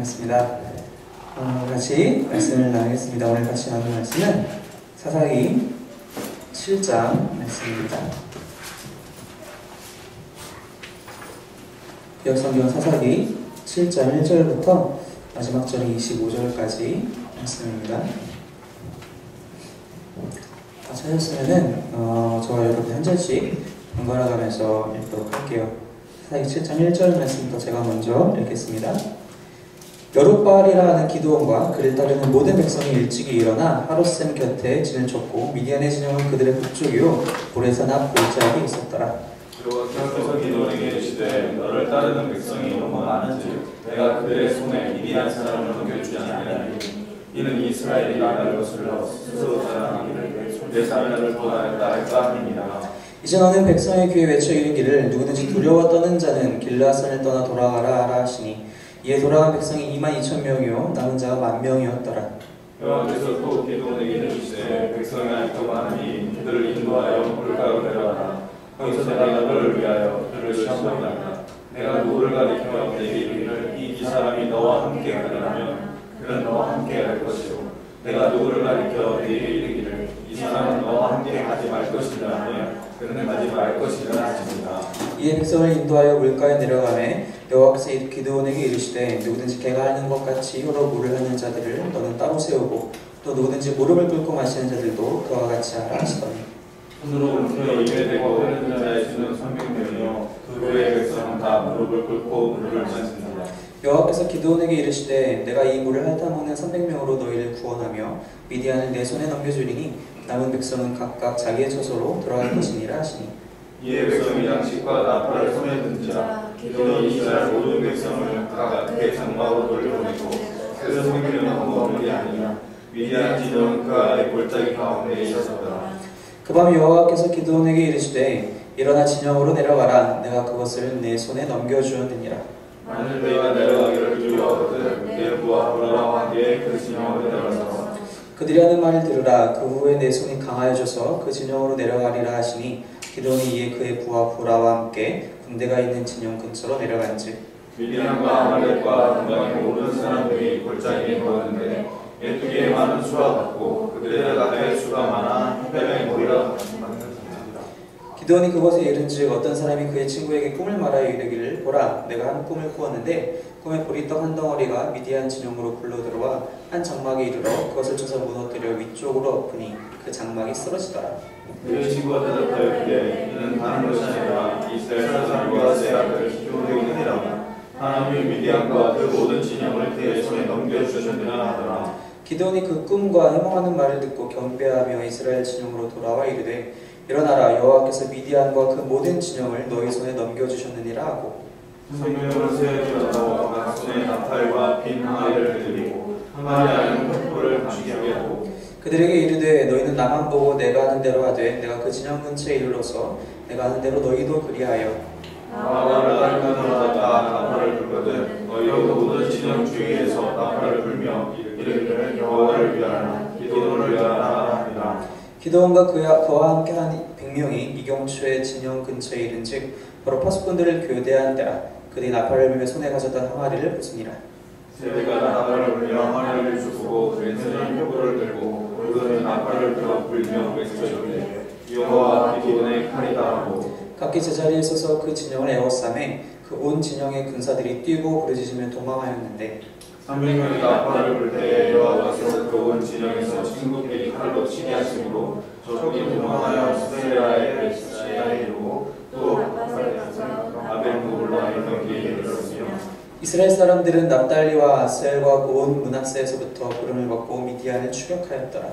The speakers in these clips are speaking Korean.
반갑습니다. 같이 말씀을 나누겠습니다. 오늘 같이 나눌 말씀은 사사기 7장 말씀입니다. 구약성경 사사기 7장 1절부터 마지막 절이 25절까지 말씀입니다. 찾으셨으면은 저와 여러분 한 절씩 번갈아 가면서 읽도록 할게요. 사사기 7장 1절 말씀부터 제가 먼저 읽겠습니다. 여룻바알이라 하는 기드온과 그를 따르는 모든 백성이 일찍이 일어나 하롯셈 곁에 진을 쳤고 미디안의 진영은 그들의 북쪽이요 보레산 앞 골짜기에 있었더라. 여호와께서 기드온에게 이르시되 너를 따르는 백성이 너무 많은즉 내가 그들의 손에 미디안 사람을 넘겨주지 아니하리니 이는 이스라엘이 나를 거슬러 스스로 자랑하기를 내 사명을 도달했다 할까 함이니라. 이제 너는 백성의 귀에 외쳐 이르기를 누구든지 두려워 떠는 자는 길르앗산을 떠나 돌아가라 하라 하시니 이에 돌아간 백성이 22,000명이요 남은 자가 10,000명이었더라. 여호와께서 또 기드온에게 이르시되 백성이 아직도 많으니 그들을 인도하여 물가로 내려가라. 거기서 내가 너를 위하여 그들을 시험하리라. 내가 누구를 가리켜 내게 이르기를 이 사람이 너와 함께 가리라면 그는 너와 함께 갈 것이요 내가 누구를 가리켜 내게 이르기를 이 사람은 너와 함께 가지 말 것이라 하면 그는 가지 말 것이라 하십니다. 이에 백성을 인도하여 물가에 내려가매 여호와께서 기드온에게 이르시되 누구든지 개가 하는 것 같이 혀로 물을 하는 자들을 너는 따로 세우고 또 누구든지 무릎을 꿇고 마시는 자들도 그와 같이 하라 하시더니 손으로 움켜 입에 대고 흐르는 자의 수는 300명이요 그 외의 백성은 다 무릎을 꿇고 물을 마신다. 여호와께서 기드온에게 이르시되 내가 이 물을 핥아먹는 300명으로 너희를 구원하며 미디안을 내 손에 넘겨주리니 남은 백성은 각각 자기의 처소로 돌아갈 것이니라 하시니 이에 백성이 양식과 나팔을 손에 든지라 기드온이 이스라엘 모든 백성을 각각 그의 장막으로 돌려보내고 그 생명은 아무것도 아니라 미디안 진영은 그 아래 골짜기 가운데 있었더라. 그 밤 여호와께서 기드온에게 이르시되 일어나 진영으로 내려가라 내가 그것을 내 손에 넘겨주었느니라. 만일 내가 내려가기를 두려워하거든 내 부하 브라와 함께 그 진영으로 내려가서 그들이 하는 말을 들으라. 그 후에 내 손이 강하여져서 그 진영으로 내려가리라 하시니 기드온이 이에 그의 부하 브라와 함께 군대가 있는 진영 근처로 내려간즉 미디안과 아말렉과 동방의 모든 사람들이 골짜기에 모였는데 메뚜기의 많은 수와 같고 그들의 각의 수가 많아 해변의 모리와 같습니다. 기드온이 그곳에 이른즉 어떤 사람이 그의 친구에게 꿈을 말하여 이르기를 보라 내가 한 꿈을 꾸었는데 꿈에 보리떡 한 덩어리가 미디안 진영으로 굴러들어와 한 장막에 이르러 그것을 쳐서 무너뜨려 위쪽으로 엎으니 그 장막이 쓰러지더라. 그의 친구가 대답하여 이르되 이는 다른 것이 아니라 이스라엘 사람과 세 아들 기드온이니라. 하나님이 미디안과 그 모든 진영을 그의 손에 넘겨주셨느니라 하더라. 기드온이 그 꿈과 해몽하는 말을 듣고 경배하며 이스라엘 진영으로 돌아와 이르되 일어나라 여호와께서 미디안과 그 모든 진영을 너희 손에 넘겨주셨느니라 하고 성명을 세우려고 각 손에 나팔과 빈 항아리를 들이고 항아리 안에는 횃불을 감추게 하고 그들에게 이르되 너희는 나만 보고 내가 하는 대로 하되 내가 그 진영 근처에 이르러서 내가 하는 대로 너희도 그리하여 나팔을 따르는 자마다 나팔을 불거든 너희도 모든 진영 주위에서 나팔을 불며 이르기를 여호와를 위하라 기드온을 위하라 하니라. 기드온과 그와 함께한 100명이 이경초의 진영 근처에 이른즉 바로 파수꾼들을 교대한 때라. 그들이 나팔을 불며 손에 가졌던 항아리를 부수니라. 세대가 나팔을 불며 항아리를 부수고 왼손은 표구를 들고 오른손은 나팔을 들어 불며 외치되 여호와 기드온의 칼이다 하고 각기 제자리에 서서 그 진영을 에워싸매 그 온 진영의 군사들이 뛰고 부르짖으며 도망하였는데 300명이 나팔을 불 때에 여호와께서 그 온 진영에서 친구끼리 칼로 치게 하심으로 적이 도망하여 스데라의 시야에 이르고 또 아벨무홀라 일평기에 이르렀으며 이스라엘 사람들은 납달리와 아셀과 온 므낫세에서부터 구름을 벗고 미디안을 추격하였더라.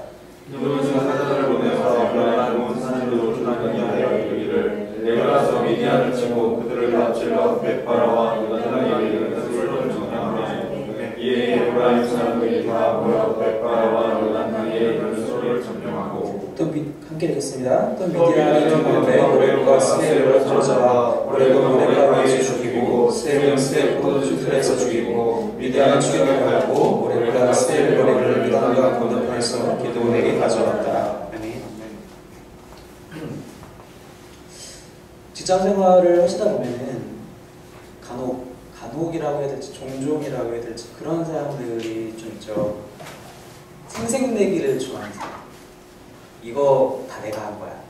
기드온이 사자들을 보내서 변한 온 산으로 출하게 하여 이르기를 내가 가서 미디안을 치고 그들을 납질러 벳바라와 요단강에 이르는 술을 정하며 이에 에브라임 사람들이 다 모여 벳바라와 요단강에 이르는 술을 점령하고 또 함께 읽겠습니다. 또 미디안이 들어오되 오렙과 스네를 사로잡아 오렙은 오렙바위에서 죽이고 스네는 스네 포도주들에서 죽이고 미디안을 추격하였고 오렙과 스네를 오렙을 미디안과 건너편에서 기드온에게 가져왔더라. 아멘. 직장 생활을 하시다 보면은 간혹 관혹이라고 해야 될지 종종이라고 해야 될지 그런 사람들이 좀 있죠. 생색내기를 좋아하는 사람. 이거 다 내가 한 거야.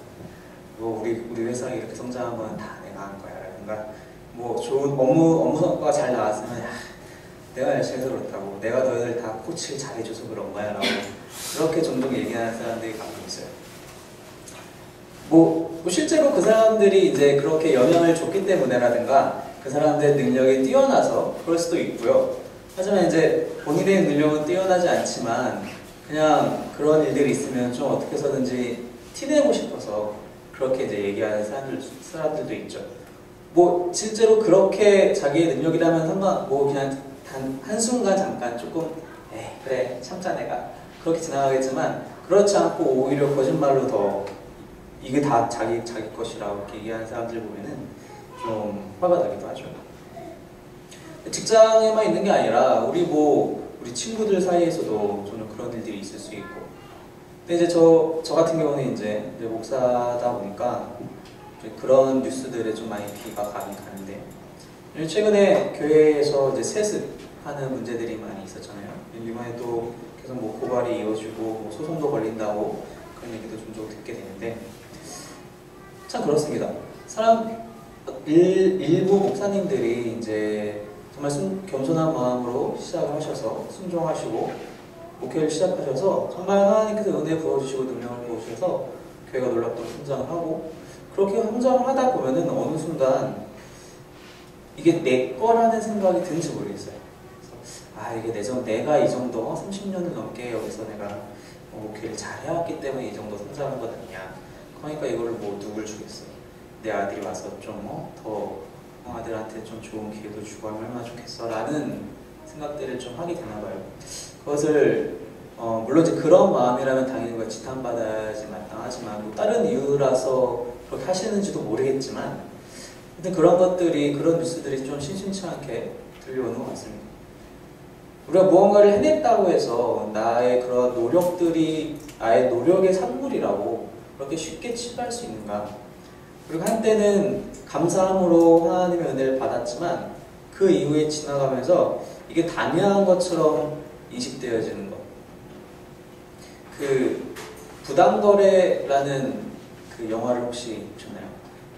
뭐 우리 회사가 이렇게 성장한 건 다 내가 한 거야. 라든가 뭐 좋은 업무 성과가 잘 나왔으면 야, 내가 열심히 해서 그렇다고, 내가 너희들 다 코치를 잘해줘서 그런 거야 라고 그렇게 종종 얘기하는 사람들이 가끔 있어요. 뭐 실제로 그 사람들이 이제 그렇게 영향을 줬기 때문에라든가 그 사람들의 능력이 뛰어나서 그럴 수도 있고요. 하지만 이제 본인의 능력은 뛰어나지 않지만 그냥 그런 일들이 있으면 좀 어떻게 해서든지 티내고 싶어서 그렇게 이제 얘기하는 사람들도 있죠. 뭐 실제로 그렇게 자기의 능력이라면 뭐 그냥 단 한순간 잠깐 조금 에이 그래 참자 내가 그렇게 지나가겠지만 그렇지 않고 오히려 거짓말로 더 이게 다 자기 것이라고 이렇게 얘기하는 사람들 보면은 좀 화가 나기도 하죠. 직장에만 있는 게 아니라 우리 친구들 사이에서도 저는 그런 일들이 있을 수 있고. 근데 이제 저 같은 경우는 이제 목사다 보니까 그런 뉴스들에 좀 많이 귀가 가긴 가는데, 최근에 교회에서 이제 세습하는 문제들이 많이 있었잖아요. 이번에도 계속 뭐 고발이 이어지고 뭐 소송도 걸린다고 그런 얘기도 종종 듣게 되는데, 참 그렇습니다. 일부 목사님들이 이제 정말 겸손한 마음으로 시작을 하셔서 순종하시고 목회를 시작하셔서 정말 하나님께서 은혜 부어주시고 능력을 부어주셔서 교회가 놀랍도록 성장을 하고, 그렇게 성장을 하다 보면은 어느 순간 이게 내 거라는 생각이 드는지 모르겠어요. 그래서 이게 내가 이 정도 30년을 넘게 여기서 내가 목회를 잘 해왔기 때문에 이 정도 성장한 것 아니냐. 그러니까 이거를 뭐 누굴 주겠어. 내 아들이 와서 좀 더 아들한테 좀 좋은 기회도 주고 하면 얼마나 좋겠어 라는 생각들을 좀 하게 되나 봐요. 그것을 물론 이제 그런 마음이라면 당연히 그걸 지탄받아야지 마땅하지만 뭐 다른 이유라서 그렇게 하시는지도 모르겠지만, 근데 그런 뉴스들이 좀 심심치 않게 들려오는 것 같습니다. 우리가 무언가를 해냈다고 해서 나의 그런 노력들이 나의 노력의 산물이라고 그렇게 쉽게 치부할 수 있는가? 그리고 한때는 감사함으로 하나님의 은혜를 받았지만 그 이후에 지나가면서 이게 당연한 것처럼 인식되어지는 것. 그 부당거래라는 그 영화를 혹시 보셨나요?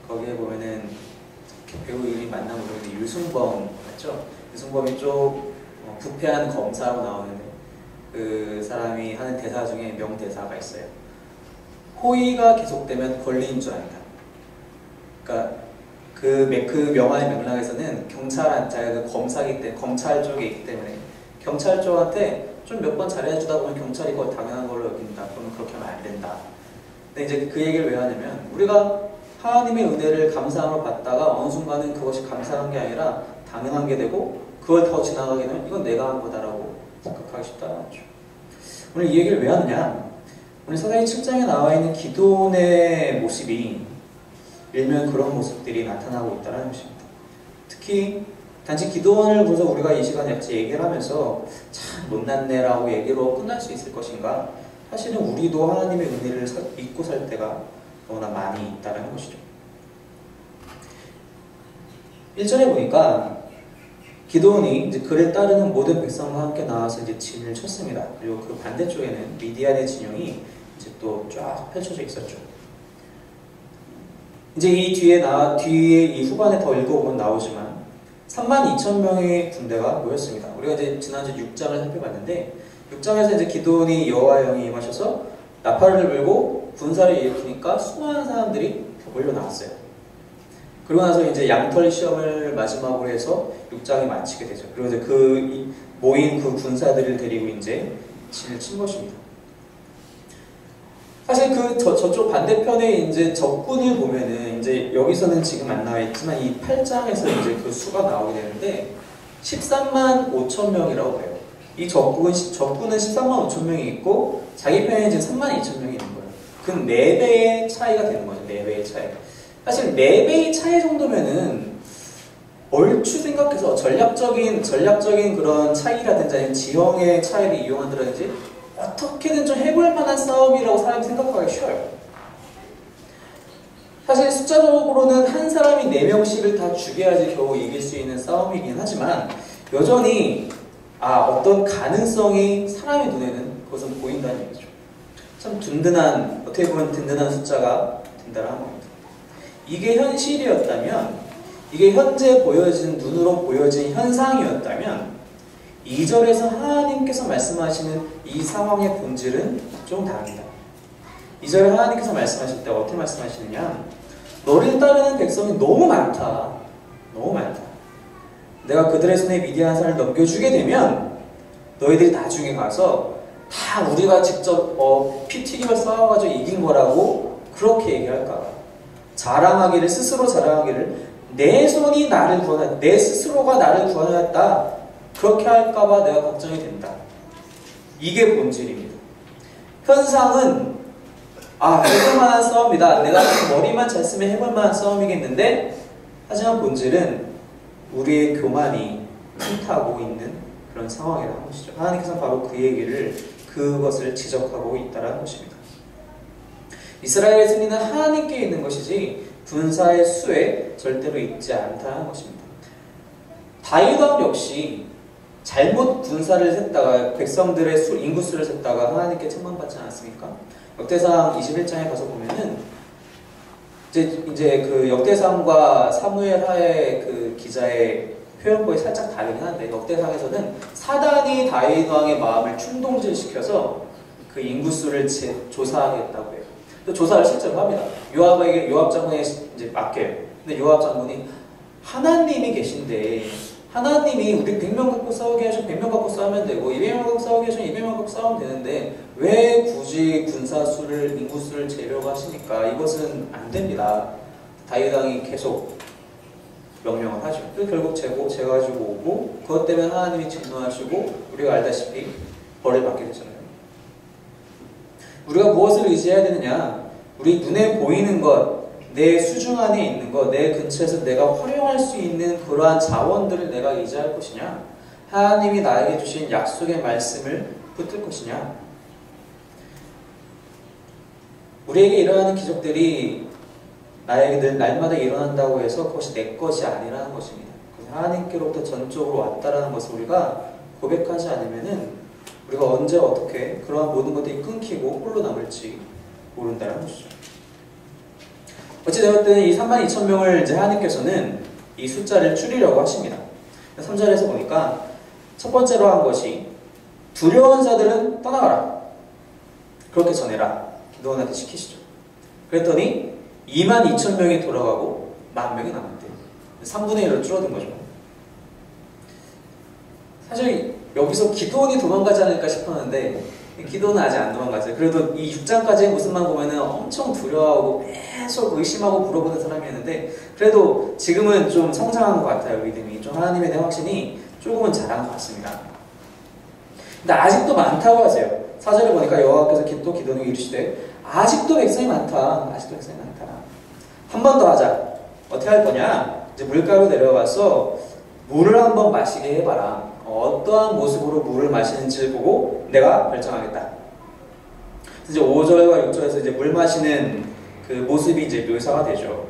거기에 보면은 배우 이름이 맞나 모르겠는데 유승범 맞죠? 유승범이 좀 부패한 검사로 나오는데 그 사람이 하는 대사 중에 명대사가 있어요. 호의가 계속되면 권리인 줄 안다. 그러니까 그 영화의 맥락에서는 검사이기 때문에 검찰 쪽에 있기 때문에 경찰 쪽한테 좀 몇 번 잘해주다 보면 경찰이 그걸 당연한 걸로 여긴다. 그러면 그렇게 하면 안 된다. 근데 이제 그 얘기를 왜 하냐면 우리가 하나님의 은혜를 감사함으로 받다가 어느 순간은 그것이 감사한 게 아니라 당연한 게 되고 그걸 더 지나가게 되면 이건 내가 한 거다라고 생각하기 쉽다는 거죠. 오늘 이 얘기를 왜 하느냐? 오늘 사사기 7장에 나와 있는 기드온의 모습이 일면 그런 모습들이 나타나고 있다는 것입니다. 특히 단지 기드온을 보면서 우리가 이 시간에 얘기를 하면서 참 못났네라고 얘기로 끝날 수 있을 것인가? 사실은 우리도 하나님의 은혜를 믿고 살 때가 너무나 많이 있다는 것이죠. 1절에 보니까 기드온이 이제 그를 따르는 모든 백성과 함께 나와서 이제 진을 쳤습니다. 그리고 그 반대쪽에는 미디안의 진영이 이제 또 쫙 펼쳐져 있었죠. 이제 이 뒤에 이 후반에 더 읽어보면 나오지만 32,000명의 군대가 모였습니다. 우리가 이제 지난주 6장을 살펴봤는데 6장에서 이제 기드온이 여호와의 영이 임하셔서 나팔을 불고 군사를 일으키니까 수많은 사람들이 몰려 나왔어요. 그러고 나서 이제 양털 시험을 마지막으로 해서 6장이 마치게 되죠. 그리고 이제 모인 그 군사들을 데리고 이제 진을 친 것입니다. 사실 저쪽 반대편에 이제 적군을 보면은 이제 여기서는 지금 안 나와 있지만 이 8장에서 이제 그 수가 나오게 되는데 13만 5천 명이라고 해요. 이 적군은 13만 5천 명이 있고 자기 편에 지금 3만 2천 명이 있는 거예요. 그 4배의 차이가 되는 거죠. 4배의 차이. 사실 4배의 차이 정도면은 얼추 생각해서 전략적인 그런 차이라든지 아니면 지형의 차이를 이용한다든지 어떻게든 좀 해볼 만한 싸움이라고 사람이 생각하기 쉬워요. 사실 숫자적으로는 한 사람이 4명씩을 다 죽여야지 겨우 이길 수 있는 싸움이긴 하지만 여전히 어떤 가능성이 사람의 눈에는 그것은 보인다는 얘기죠. 참 든든한, 어떻게 보면 든든한 숫자가 된다는 겁니다. 이게 현실이었다면, 이게 현재 보여진, 눈으로 보여진 현상이었다면 2절에서 하나님께서 말씀하시는 이 상황의 본질은 좀 다릅니다. 2절에 하나님께서 말씀하실 때 어떻게 말씀하시느냐, 너를 따르는 백성이 너무 많다. 너무 많다. 내가 그들의 손에 미디안 산을 넘겨주게 되면 너희들이 나중에 가서 다 우리가 직접 피 튀기며 싸워가지고 이긴 거라고 그렇게 얘기할까 봐. 자랑하기를, 스스로 자랑하기를 내 손이 나를 구원했다, 내 스스로가 나를 구원했다, 그렇게 할까 봐 내가 걱정이 된다. 이게 본질입니다. 현상은 해볼만한 싸움이다, 내가 머리만 잘 쓰면 해볼만한 싸움이겠는데, 하지만 본질은 우리의 교만이 힘타고 있는 그런 상황이라는 것이죠. 하나님께서 바로 그 얘기를, 그것을 지적하고 있다는 것입니다. 이스라엘의 승리는 하나님께 있는 것이지 군사의 수에 절대로 있지 않다는 것입니다. 다윗 왕 역시 잘못 군사를 셌다가 백성들의 인구수를 셌다가 하나님께 책망받지 않았습니까? 역대상 21장에 가서 보면은 이제 그 역대상과 사무엘하의 그 기자의 표현법이 살짝 다르긴 한데, 역대상에서는 사단이 다윗 왕의 마음을 충동질시켜서 그 인구수를 조사하겠다고 해요. 또 조사를 실제로 합니다. 요압에게, 요압 장군에게 이제 맡겨요. 근데 요압 장군이 하나님이 계신데, 하나님이 우리 100명 갖고 싸우게 하시면 100명 갖고 싸우면 되고 200명 갖고 싸우게 하시면 200명 갖고 싸우면 되는데 왜 굳이 군사수를, 인구수를 재려고 하시니까 이것은 안 됩니다. 다윗 왕이 계속 명령을 하죠. 그래서 결국 재가지고 오고, 그것 때문에 하나님이 진노하시고 우리가 알다시피 벌을 받게 되잖아요. 우리가 무엇을 의지해야 되느냐? 우리 눈에 보이는 것, 내 수중 안에 있는 것, 내 근처에서 내가 활용할 수 있는 그러한 자원들을 내가 의지할 것이냐? 하나님이 나에게 주신 약속의 말씀을 붙들 것이냐? 우리에게 일어나는 기적들이 나에게 늘 날마다 일어난다고 해서 그것이 내 것이 아니라는 것입니다. 그래서 하나님께로부터 전적으로 왔다라는 것을 우리가 고백하지 않으면은 우리가 언제 어떻게 그러한 모든 것들이 끊기고 홀로 남을지 모른다는 것이죠. 어찌되었든 이 32,000명을 이제 하나님께서는 이 숫자를 줄이려고 하십니다. 3절에서 보니까 첫 번째로 한 것이 두려운 자들은 떠나가라, 그렇게 전해라, 기도원한테 시키시죠. 그랬더니 22,000명이 돌아가고 10,000명이 남았대요. 3분의 1로 줄어든 거죠. 사실 여기서 기도원이 도망가지 않을까 싶었는데 기도는 아직 안 도망갔어요. 그래도 이 6장까지의 모습만 보면은 엄청 두려워하고 계속 의심하고 물어보는 사람이었는데, 그래도 지금은 좀 성장한 것 같아요. 믿음이 좀, 하나님에 대한 확신이 조금은 자란 것 같습니다. 근데 아직도 많다고 하세요. 4절에 보니까 여호와께서 또 기도는 이르시되 아직도 백성이 많다. 아직도 백성이 많다. 한 번 더 하자. 어떻게 할 거냐? 이제 물가로 내려가서 물을 한번 마시게 해봐라. 어떠한 모습으로 물을 마시는지를 보고 내가 결정하겠다. 그래서 이제 5절과 6절에서 이제 물 마시는 그 모습이 이제 묘사가 되죠.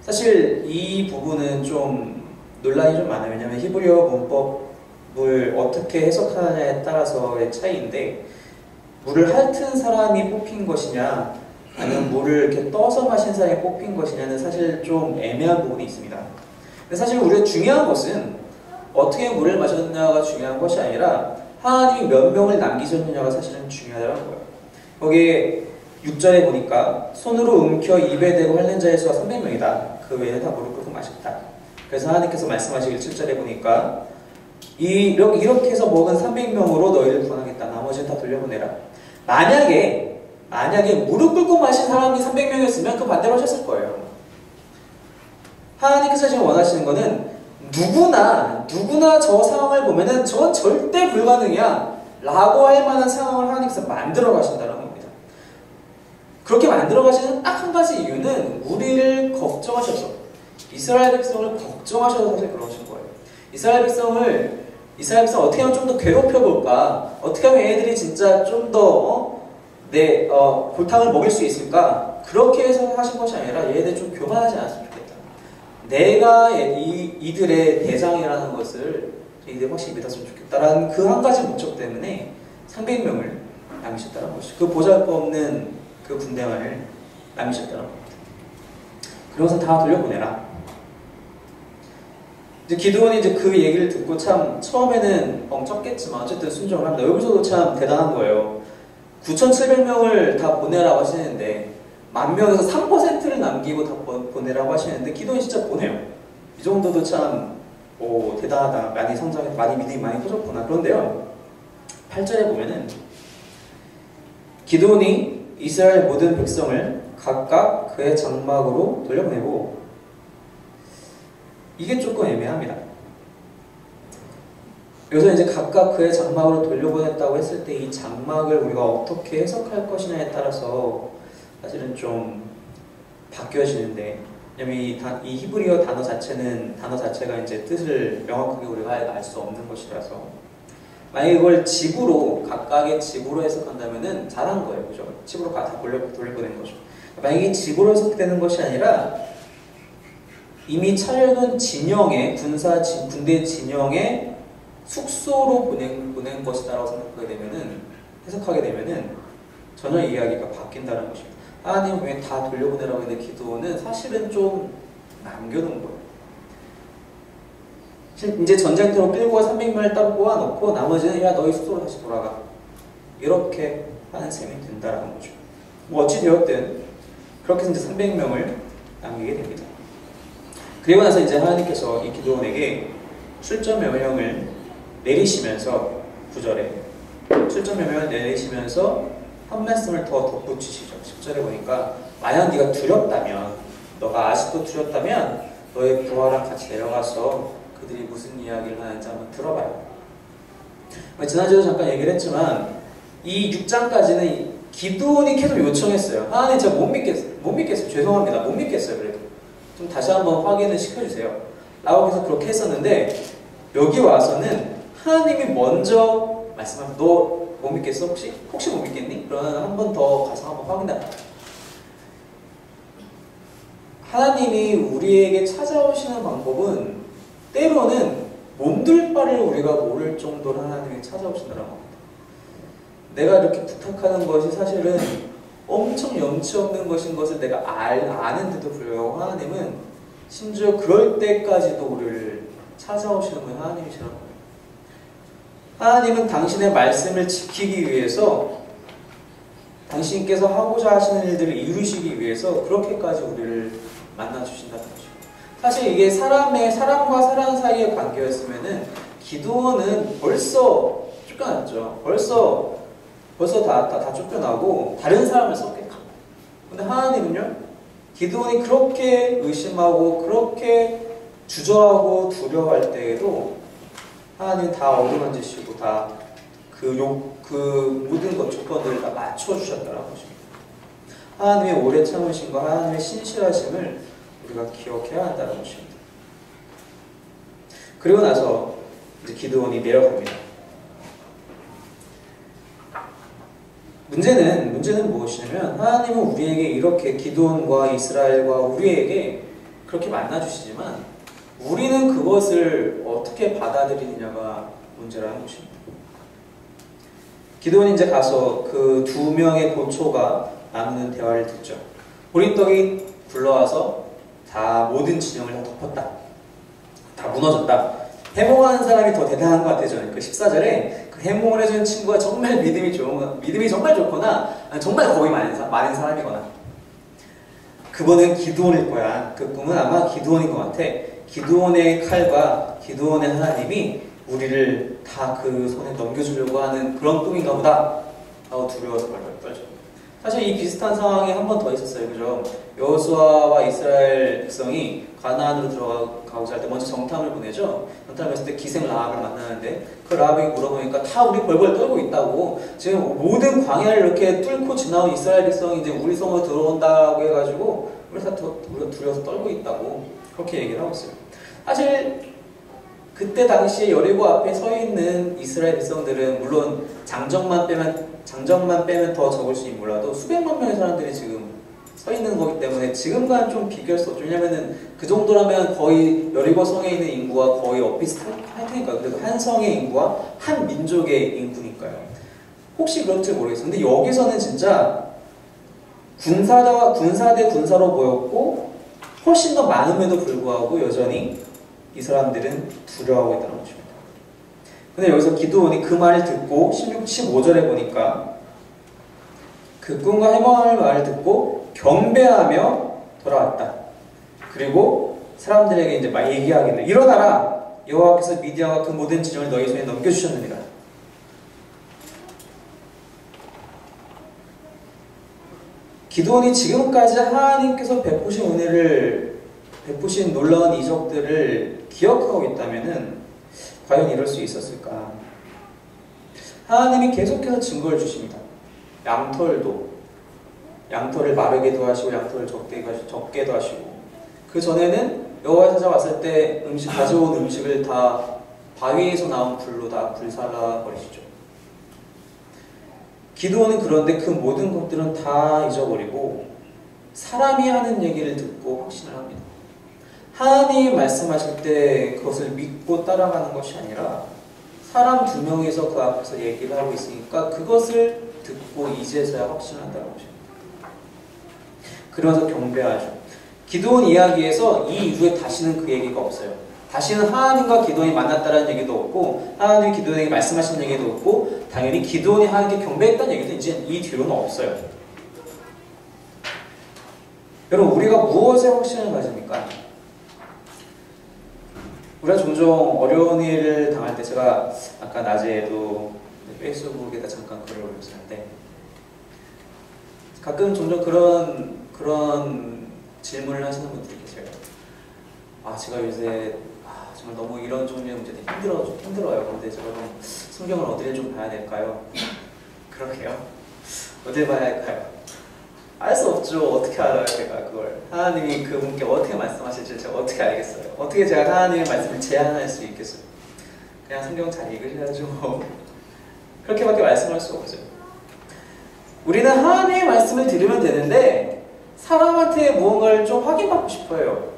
사실 이 부분은 좀 논란이 좀 많아요. 왜냐하면 히브리어 문법을 어떻게 해석하느냐에 따라서의 차이인데, 물을 핥은 사람이 뽑힌 것이냐 아니면 물을 이렇게 떠서 마신 사람이 뽑힌 것이냐는 사실 좀 애매한 부분이 있습니다. 근데 사실 우리가 중요한 것은 어떻게 물을 마셨느냐가 중요한 것이 아니라 하나님이 몇 명을 남기셨느냐가 사실은 중요하다는 거예요. 거기에 6절에 보니까 손으로 움켜 입에 대고 핥는 자의 수가 300명이다. 그 외에는 다 무릎 꿇고 마셨다. 그래서 하나님께서 말씀하시길 7절에 보니까 이렇게 해서 먹은 300명으로 너희를 구원하겠다. 나머지는 다 돌려보내라. 만약에 무릎 꿇고 마신 사람이 300명이었으면 그 반대로 하셨을 거예요. 하나님께서 지금 원하시는 거는 누구나 저 상황을 보면은 저건 절대 불가능이야 라고 할 만한 상황을 하나님께서 만들어 가신다는 겁니다. 그렇게 만들어 가시는 딱 한 가지 이유는 우리를 걱정하셔서, 이스라엘 백성을 걱정하셔서 사실 그러신 거예요. 이스라엘 백성 어떻게 하면 좀 더 괴롭혀 볼까? 어떻게 하면 애들이 진짜 좀 더 골탕을 먹일 수 있을까? 그렇게 해서 하신 것이 아니라 얘네들 좀 교만하지 않았으면 좋겠다. 내가 이들의 대장이라는 것을 이들 확실히 믿었으면 좋겠다라는 그 한 가지 목적 때문에 300명을 남기셨다는 것이죠. 그 보잘것없는 그 군대만을 남기셨다는 겁니다. 그러고서 다 돌려보내라. 이제 기드온이 이제 그 얘기를 듣고 참 처음에는 뻥쳤겠지만 어쨌든 순종을 합니다. 여기서도 참 대단한 거예요. 9,700명을 다 보내라고 하시는데 10,000명에서 3%를 남기고 다 보내라고 하시는데 기드온이 진짜 보내요. 이 정도도 참 대단하다. 많이 성장해, 많이 믿음이 많이 커졌구나. 그런데요, 8절에 보면은 기드온이 이스라엘 모든 백성을 각각 그의 장막으로 돌려보내고, 이게 조금 애매합니다. 여기서 이제 각각 그의 장막으로 돌려보냈다고 했을 때 이 장막을 우리가 어떻게 해석할 것이냐에 따라서 사실은 좀 바뀌어지는데, 왜냐면 이 히브리어 단어 자체가 이제 뜻을 명확하게 우리가 알 수 없는 것이라서, 만약에 이걸 집으로, 각각의 집으로 해석한다면은 잘한 거예요. 그죠? 집으로 다 돌려보낸 거죠. 만약에 집으로 해석되는 것이 아니라 이미 차려놓은 진영의, 군대 진영의 숙소로 보낸 것이다라고 해석하게 되면은 전혀 이야기가 바뀐다는 것입니다. 하나님 왜 다 돌려보내라고 했는데 기드온은 사실은 좀 남겨놓은 거예요. 이제 전쟁터로 끌고 와 300명을 따로 꼬아놓고 나머지는 야 너희 숙소로 다시 돌아가, 이렇게 하는 셈이 된다는 거죠. 뭐 어찌되었든 그렇게 해서 이제 300명을 남기게 됩니다. 그리고 나서 이제 하나님께서 이 기드온에게 출전 명령을 내리시면서 9절에 출전 명령을 내리시면서 한 말씀을 더 덧붙이시죠. 10절에 보니까 만약 네가 두렵다면, 너가 아직도 두렵다면 너의 부하랑 같이 내려가서 그들이 무슨 이야기를 하는지 한번 들어봐요. 지난주에도 잠깐 얘기를 했지만 이 6장까지는 기드온이 계속 요청했어요. 하나님 제가 못 믿겠어요. 죄송합니다. 못 믿겠어요. 그래도 좀 다시 한번 확인을 시켜주세요 라고 해서 그렇게 했었는데, 여기 와서는 하나님이 먼저 말씀하셔서 너 못 믿겠어? 혹시 못 믿겠니? 그러면 한 번 더 가서 한번 확인해봐. 하나님이 우리에게 찾아오시는 방법은 때로는 몸둘 바를 우리가 모를 정도로 하나님이 찾아오신다는 겁니다. 내가 이렇게 부탁하는 것이 사실은 엄청 염치 없는 것인 것을 내가 아는데도 불구하고 하나님은 심지어 그럴 때까지도 우리를 찾아오시는 건 하나님이시라는 거예요. 하나님은 당신의 말씀을 지키기 위해서, 당신께서 하고자 하시는 일들을 이루시기 위해서 그렇게까지 우리를 만나주신다는 거죠. 사실 이게 사람과 사람 사이의 관계였으면은 기드온은 벌써 쫓겨났죠. 벌써 다 쫓겨나고 다른 사람을 썼겠죠. 근데 하나님은요, 기드온이 그렇게 의심하고 그렇게 주저하고 두려워할 때에도 하나님은 다 어루만지시고 다 그 모든 것 조건들을 다 맞춰주셨다는 것입니다. 하나님의 오래 참으심과 하나님의 신실하심을 우리가 기억해야 한다는 것입니다. 그리고 나서 이제 기드온이 내려갑니다. 문제는 무엇이냐면, 하나님은 우리에게 이렇게 기드온과 이스라엘과 우리에게 그렇게 만나주시지만 우리는 그것을 어떻게 받아들이느냐가 문제라는 것입니다. 기드온이 이제 가서 그 2명의 보초가 나누는 대화를 듣죠. 보리떡이 굴러와서 다 모든 진영을 다 덮었다. 다 무너졌다. 해몽하는 사람이 더 대단한 것 같아요. 저는 그 14절에 그 해몽을 해주는 친구가 정말 믿음이 정말 좋거나 정말 겁이 많은 사람이거나, 그분은 기드온일 거야. 그 꿈은 아마 기드온인 것 같아. 기드온의 칼과 기드온의 하나님이 우리를 다 그 손에 넘겨주려고 하는 그런 꿈인가 보다 하고 두려워서 벌벌 떨죠. 사실 이 비슷한 상황이 한 번 더 있었어요. 그죠? 여호수아와 이스라엘 백성이 가나안으로 들어가고자 할 때 먼저 정탐을 보내죠. 정탐을 했을 때 기생 라합을 만나는데, 그 라합이 물어보니까 다 우리 벌벌 떨고 있다고, 지금 모든 광야를 이렇게 뚫고 지나온 이스라엘 백성이 이제 우리 성으로 들어온다고 해가지고 우리가 두려워서 떨고 있다고 그렇게 얘기를 하고 있어요. 사실 그때 당시에 여리고 앞에 서 있는 이스라엘 백성들은 물론 장정만 빼면 더 적을지 몰라도 수백만 명의 사람들이 지금 서 있는 거기 때문에 지금과는 좀 비교할 수 없죠. 왜냐면은 그 정도라면 거의 여리고 성에 있는 인구와 거의 엇비슷할 테니까. 그래도 한 성의 인구와 한 민족의 인구니까요. 혹시 그럴지 모르겠어요. 근데 여기서는 진짜 군사 대 군사로 모였고 훨씬 더 많음에도 불구하고 여전히 이 사람들은 두려워하고 있다는 것입니다. 근데 여기서 기드온이 그 말을 듣고 15절에 보니까 그 꿈과 해몽할 말을 듣고 경배하며 돌아왔다. 그리고 사람들에게 이제 막 얘기하겠네. 일어나라! 여호와께서 미디안과 그 모든 진영을 너희 손에 넘겨주셨느니라. 기드온이 지금까지 하나님께서 베푸신 놀라운 이적들을 기억하고 있다면은 과연 이럴 수 있었을까? 하나님이 계속해서 증거를 주십니다. 양털을 마르게도 하시고 양털을 적게도 하시고, 그 전에는 여호와가 찾아왔을 때 가져온 음식을 다 바위에서 나온 불로 다 불살라 버리시죠. 기드온은 그런데 그 모든 것들은 다 잊어버리고 사람이 하는 얘기를 듣고 확신을 합니다. 하나님이 말씀하실 때 그것을 믿고 따라가는 것이 아니라 사람 두 명이서 그 앞에서 얘기를 하고 있으니까 그것을 듣고 이제서야 확신한다는 것입니다. 그러면서 경배하죠. 기드온 이야기에서 이 이후에 다시는 그 얘기가 없어요. 다시는 하나님과 기드온이 만났다는 얘기도 없고 하나님이 기드온에게 말씀하신 얘기도 없고 당연히 기드온이 하나님께 경배했다는 얘기도 이제 이 뒤로는 없어요. 여러분, 우리가 무엇에 확신을 가집니까? 우리가 종종 어려운 일을 당할 때, 제가 아까 낮에도 페이스북에다 잠깐 글을 올렸었는데 가끔 종종 그런 질문을 하시는 분들이 계세요. 제가 요새 정말 너무 이런 종류의 문제들이 힘들어요. 그런데 제가 그럼 성경을 어디를 좀 봐야 될까요? 그러게요. 어딜 봐야 할까요? 알 수 없죠. 어떻게 알아요, 제가 그걸. 하나님이 그분께 어떻게 말씀하실지 제가 어떻게 알겠어요? 어떻게 제가 하나님의 말씀을 제안할 수 있겠어요? 그냥 성경 잘 읽으셔야죠. 그렇게밖에 말씀할 수 없어요. 우리는 하나님의 말씀을 들으면 되는데 사람한테 무언가를 좀 확인받고 싶어요.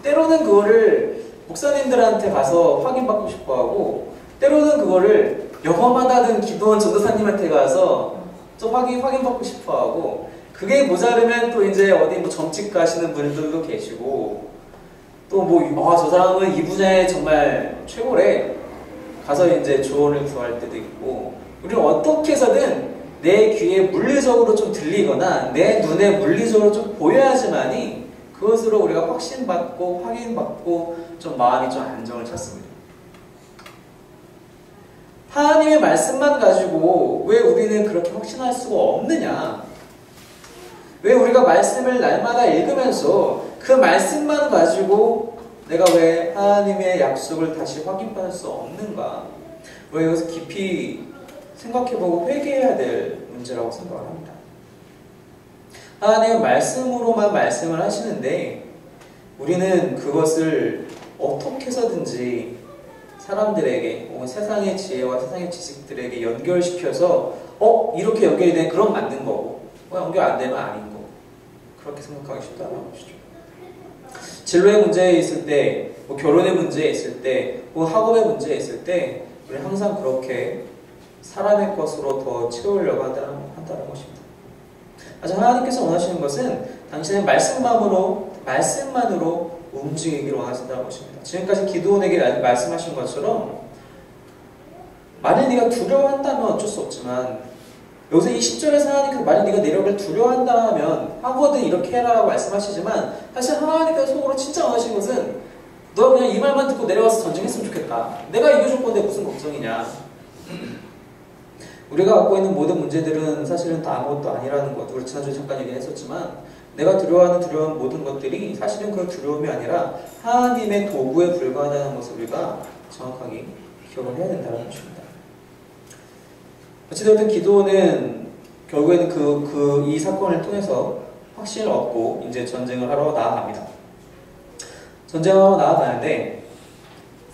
때로는 그거를 목사님들한테 가서 확인받고 싶어하고, 때로는 그거를 영험하다는 기도원 전도사님한테 가서 좀 확인받고 싶어하고, 그게 모자르면 또 이제 어디 뭐 점집 가시는 분들도 계시고, 또 저 사람은 이 분야에 정말 최고래 가서 이제 조언을 구할 때도 있고, 우리는 어떻게 해서든 내 귀에 물리적으로 좀 들리거나 내 눈에 물리적으로 좀 보여야지만이 그것으로 우리가 확신받고 확인받고 좀 마음이 좀 안정을 찾습니다. 하나님의 말씀만 가지고 왜 우리는 그렇게 확신할 수가 없느냐? 왜 우리가 말씀을 날마다 읽으면서 그 말씀만 가지고 내가 왜 하나님의 약속을 다시 확인받을 수 없는가? 왜 여기서 깊이 생각해보고 회개해야 될 문제라고 생각을 합니다. 하나님은 말씀으로만 말씀을 하시는데 우리는 그것을 어떻게 해서든지 사람들에게 혹은 세상의 지혜와 세상의 지식들에게 연결시켜서 이렇게 연결이 되면 그럼 맞는 거고 연결 안 되면 아닌 거고 그렇게 생각하기 쉽다는 것이죠. 진로의 문제에 있을 때, 결혼의 문제에 있을 때, 학업의 문제에 있을 때 우리는 항상 그렇게 사람의 것으로 더 채우려고 한다는 것입니다. 하지만 하나님께서 원하시는 것은 당신의 말씀만으로 움직이기를 원하신다는 것입니다. 지금까지 기드온에게 말씀하신 것처럼 만일 네가 두려워한다면 어쩔 수 없지만 여기서 이 10절에서 하나님께서 만일 네가 내력을 두려워한다 하면 하거든 이렇게 해라라고 말씀하시지만 사실 하나님께서 속으로 진짜 원하시는 것은 너 그냥 이 말만 듣고 내려가서 전쟁했으면 좋겠다. 내가 이겨줄 건데 무슨 걱정이냐. 우리가 갖고 있는 모든 문제들은 사실은 다 아무것도 아니라는 것. 우리 지난주에 잠깐 얘기했었지만 내가 두려워하는 모든 것들이 사실은 그런 두려움이 아니라 하나님의 도구에 불과하다는 것을 우리가 정확하게 기억을 해야 된다는 것입니다. 어찌되었든 기드온은 결국에는 이 사건을 통해서 확신을 얻고 이제 전쟁을 하러 나아갑니다. 전쟁을 하러 나아가는데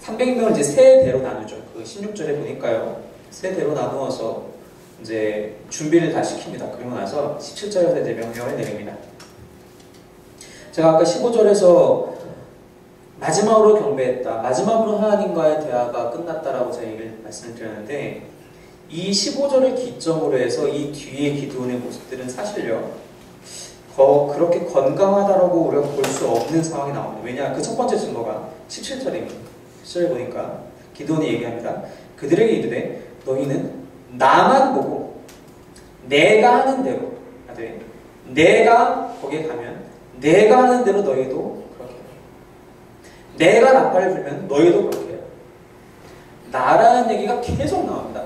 300명을 이제 세 대로 나누죠. 그 16절에 보니까요. 세 대로 나누어서 이제 준비를 다 시킵니다. 그리고 나서 17절에서 이제 명령을 내립니다. 제가 아까 15절에서 마지막으로 경배했다. 마지막으로 하나님과의 대화가 끝났다라고 제가 얘기를 말씀을 드렸는데 이 15절을 기점으로 해서 이 뒤에 기도원의 모습들은 사실요. 그렇게 건강하다라고 우리가 볼 수 없는 상황이 나옵니다. 왜냐? 그 첫 번째 증거가 17절입니다. 17절에 보니까 기도원이 얘기합니다. 그들에게 이르되 너희는 나만 보고 내가 하는 대로 하되 내가 거기에 가면 내가 하는 대로 너희도 그렇게 해라. 내가 나팔을 불면 너희도 그렇게 해라. 나라는 얘기가 계속 나옵니다.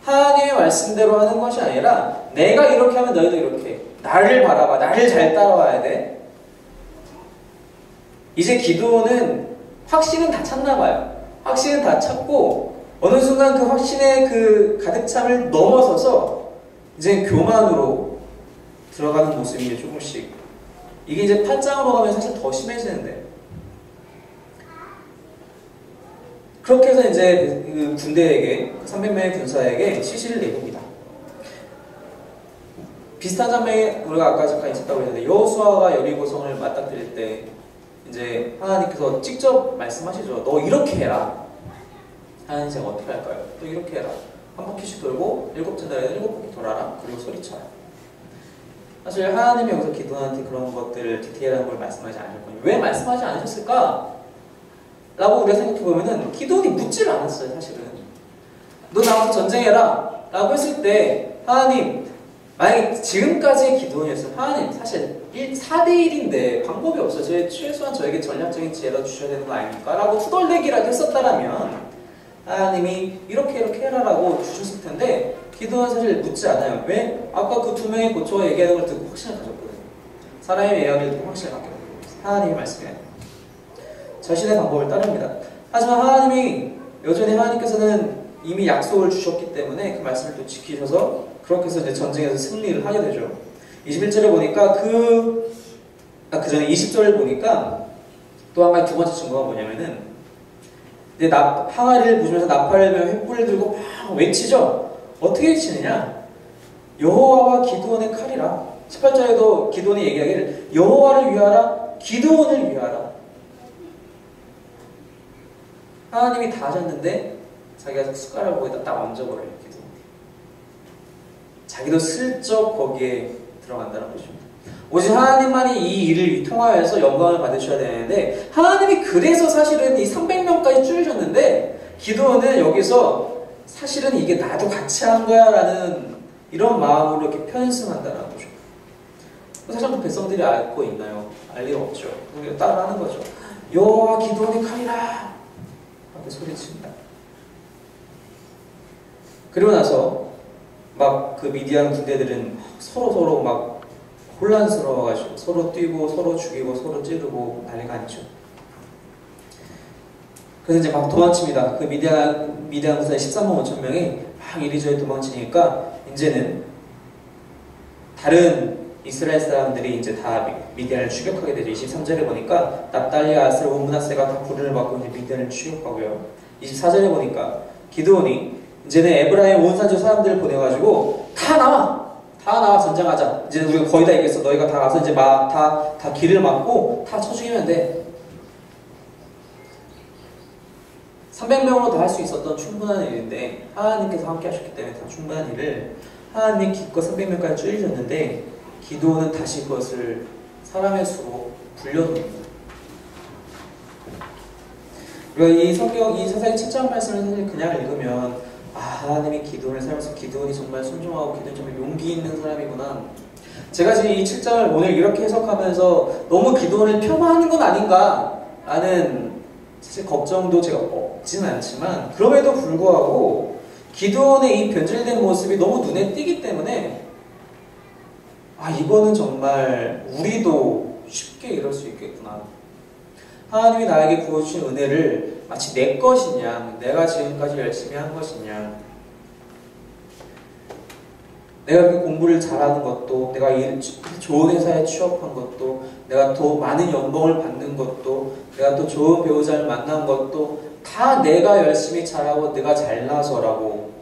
하나님의 말씀대로 하는 것이 아니라 내가 이렇게 하면 너희도 이렇게 해. 나를 바라봐. 나를 잘 따라와야 돼. 이제 기도는 확신은 다 찼나 봐요. 확신은 다 찼고 어느 순간 그 확신의 그 가득 참을 넘어서서 이제 교만으로 들어가는 모습이 이제 조금씩 이게 이제 8장으로 가면 사실 더 심해지는데 그렇게 해서 이제 그 군대에게 300명의 군사에게 시시를 내립니다. 비슷한 장면이 우리가 아까 잠깐 있었다고 했는데 여호수아가 여리고성을 맞닥뜨릴 때 이제 하나님께서 직접 말씀하시죠. 너 이렇게 해라. 하나님 제가 어떻게 할까요? 또 이렇게 해라. 한 바퀴씩 돌고 7째 달에 7바퀴 돌아라. 그리고 소리쳐라. 사실 하나님이 여기서 기도원한테 그런 것들을 디테일한 걸 말씀하지 않으셨거든요. 왜 말씀하지 않으셨을까? 라고 우리가 생각해보면은 기도원이 묻지를 않았어요. 사실은 너 나와서 전쟁해라 라고 했을 때 하나님 만약에 지금까지의 기도원이었으면 하나님 사실 4대1인데 방법이 없어요. 최소한 저에게 전략적인 지혜를 주셔야 되는 거 아닙니까? 라고 투덜대기라도 했었다라면 하나님이 이렇게 해라라고 주셨을 텐데 기도원 사실 묻지 않아요. 왜? 아까 그 두 명의 고초가 얘기하는 걸 듣고 확신을 가졌거든요. 사람의 이야기를 듣고 확신을 갖게 됐거든요. 하나님의 말씀에 자신의 방법을 따릅니다. 하지만 하나님이 여전히 하나님께서는 이미 약속을 주셨기 때문에 그 말씀을 또 지키셔서 그렇게 해서 이제 전쟁에서 승리를 하게 되죠. 21절에 보니까 그 전에 20절을 보니까 또 한 가지 두 번째 증거가 뭐냐면은 이제 항아리를 부수면서 나팔을 횃불을 들고 막 외치죠. 어떻게 외치느냐? 여호와와 기드온의 칼이라. 18절에도 기드온이 얘기하기를 여호와를 위하라, 기드온을 위하라. 하나님이 다 하셨는데 자기가 숟가락을 거기다 딱 얹어버려요. 기드온이. 자기도 슬쩍 거기에 들어간다는 것입니다. 오직 하나님만이 이 일을 통하여서 영광을 받으셔야 되는데 하나님이 그래서 사실은 이 300명까지 줄이셨는데 기드온은 여기서 사실은 이게 나도 같이 한 거야 라는 이런 마음으로 이렇게 편승한다는 거죠. 사실 그 백성들이 알고 있나요? 알 리가 없죠. 따라하는 거죠. 여호와 기드온의 칼이라 하고 소리칩니다. 그리고 나서 막 그 미디안 군대들은 서로 막 혼란스러워가지고 서로 뛰고 서로 죽이고 서로 찌르고 난리가 아니죠. 그래서 이제 막 도망칩니다. 그 미디안 군사의 13만 5천 명이 막 이리저리 도망치니까 이제는 다른 이스라엘 사람들이 이제 다 미디안을 추격하게 되죠. 23절에 보니까 납달리, 아셀, 온 므낫세가 다 불을 받고 이제 미디안을 추격하고요. 24절에 보니까 기드온이 이제는 에브라임 온 산지 사람들을 보내가지고 다 나와 전쟁하자. 이제 우리가 거의 다 이겼어. 너희가 다 가서 이제 다 길을 막고 다 쳐 죽이면 돼. 300명으로 다 할 수 있었던 충분한 일인데 하나님께서 함께 하셨기 때문에 다 충분한 일을 하나님 기껏 300명까지 줄이셨는데 기도는 다시 그것을 사람의 수로 불려놓습니다. 우리가 이 성경, 이 사사기 7장 말씀을 그냥 읽으면 하나님이 기도를 살면서 기도원이 정말 순종하고 기도원이 정말 용기 있는 사람이구나. 제가 지금 이 7장을 오늘 이렇게 해석하면서 너무 기도원을 폄하하는 건 아닌가 라는 사실 걱정도 제가 없지는 않지만 그럼에도 불구하고 기도원의 이 변질된 모습이 너무 눈에 띄기 때문에 이거는 정말 우리도 쉽게 이럴 수 있겠구나. 하나님이 나에게 부어주신 은혜를 마치 내 것이냐, 내가 지금까지 열심히 한 것이냐, 내가 이렇게 공부를 잘하는 것도, 내가 좋은 회사에 취업한 것도, 내가 더 많은 연봉을 받는 것도, 내가 또 좋은 배우자를 만난 것도 다 내가 열심히 잘하고 내가 잘나서라고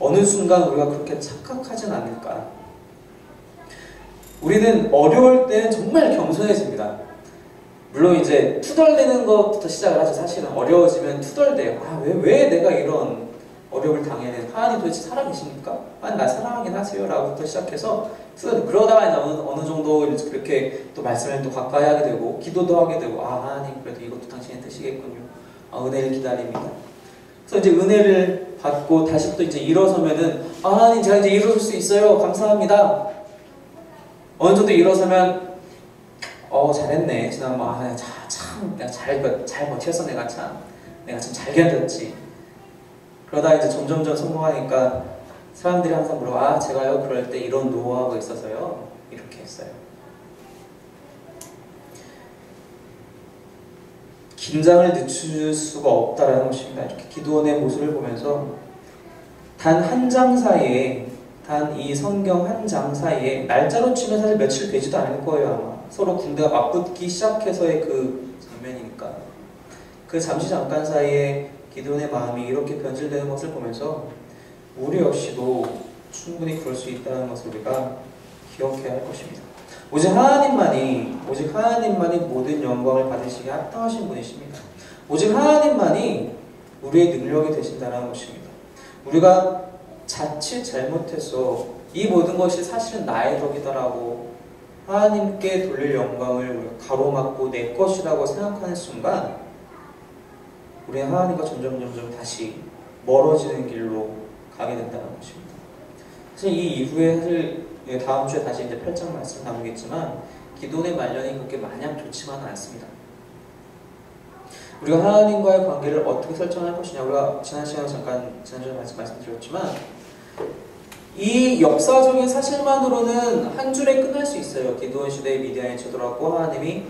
어느 순간 우리가 그렇게 착각하진 않을까. 우리는 어려울 때는 정말 겸손해집니다. 물론 이제 투덜대는 것부터 시작을 하죠. 사실은 어려워지면 투덜대요. 왜 내가 이런 어려움을 당해낸, 하나님 도대체 살아계십니까? 하나님 날 사랑하긴 하세요? 라고부터 시작해서 그러다가 이제 어느 정도 그렇게 또 말씀을 또 가까이 하게 되고 기도도 하게 되고, 하나님 그래도 이것도 당신의 뜻이겠군요. 은혜를 기다립니다. 그래서 이제 은혜를 받고 다시 또 이제 일어서면은, 하나님 제가 이제 일어설 수 있어요. 감사합니다. 어느 정도 일어서면 잘했네. 지난번 참 내가 잘 버텼어. 내가 참 잘 견뎠지. 그러다 이제 점점점 성공하니까 사람들이 항상 물어, 제가요 그럴 때 이런 노하우가 있어서요 이렇게 했어요. 긴장을 늦출 수가 없다라는 것입니다. 이렇게 기도원의 모습을 보면서 단 한 장 사이에, 단 이 성경 한 장 사이에, 날짜로 치면 사실 며칠 되지도 않을 거예요. 아마 서로 군대가 맞붙기 시작해서의 그 장면이니까. 그 잠깐 사이에 기도원의 마음이 이렇게 변질되는 것을 보면서 우리 역시도 충분히 그럴 수 있다는 것을 우리가 기억해야 할 것입니다. 오직 하나님만이 모든 영광을 받으시기에 합당하신 분이십니다. 오직 하나님만이 우리의 능력이 되신다는 것입니다. 우리가 자칫 잘못해서 이 모든 것이 사실은 나의 덕이다라고 하나님께 돌릴 영광을 우리가 가로막고 내 것이라고 생각하는 순간 우리는 하나님과 점점 다시 멀어지는 길로 가게 된다는 것입니다. 사실 이 이후에 사실 다음 주에 다시 이제 8장 말씀 나누겠지만 기도원의 말년이 그렇게 마냥 좋지만은 않습니다. 우리가 하나님과의 관계를 어떻게 설정할 것이냐, 우리가 지난 시간에 지난주에 말씀드렸지만 이 역사적인 사실만으로는 한 줄에 끝날 수 있어요. 기도원 시대에 미디안이 쳐들어왔고 하나님이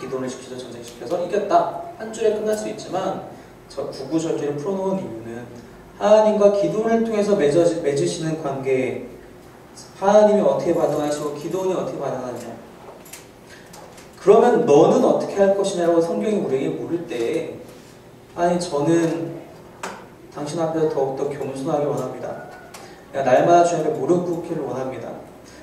기도원을 전쟁시켜서 이겼다. 한 줄에 끝날 수 있지만 저 구구절절히 풀어놓은 이유는 하나님과 기도원을 통해서 맺으시는 관계에 하나님이 어떻게 반응하시고 기도원이 어떻게 반응하느냐, 그러면 너는 어떻게 할 것이냐라고 성경이 우리에게 물을 때, 저는 당신 앞에서 더욱더 겸손하게 원합니다. 날마다 주님 앞에 무릎 꿇기를 원합니다.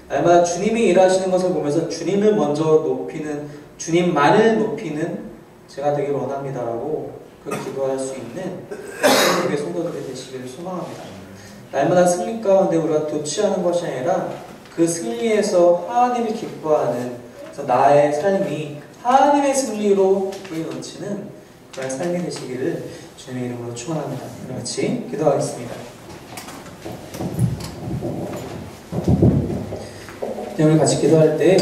날마다 주님이 일하시는 것을 보면서 주님을 먼저 높이는, 주님만을 높이는 제가 되기를 원합니다라고 기도할 수 있는 하나님의 성도들이 되시기를 소망합니다. 날마다 승리 가운데 우리가 도취하는 것이 아니라 그 승리에서 하나님을 기뻐하는, 그래서 나의 삶이 하나님의 승리로 불이 넘치는 그런 삶이 되시기를 주님의 이름으로 축원합니다. 우리 같이 기도하겠습니다. 우리 같이 기도할 때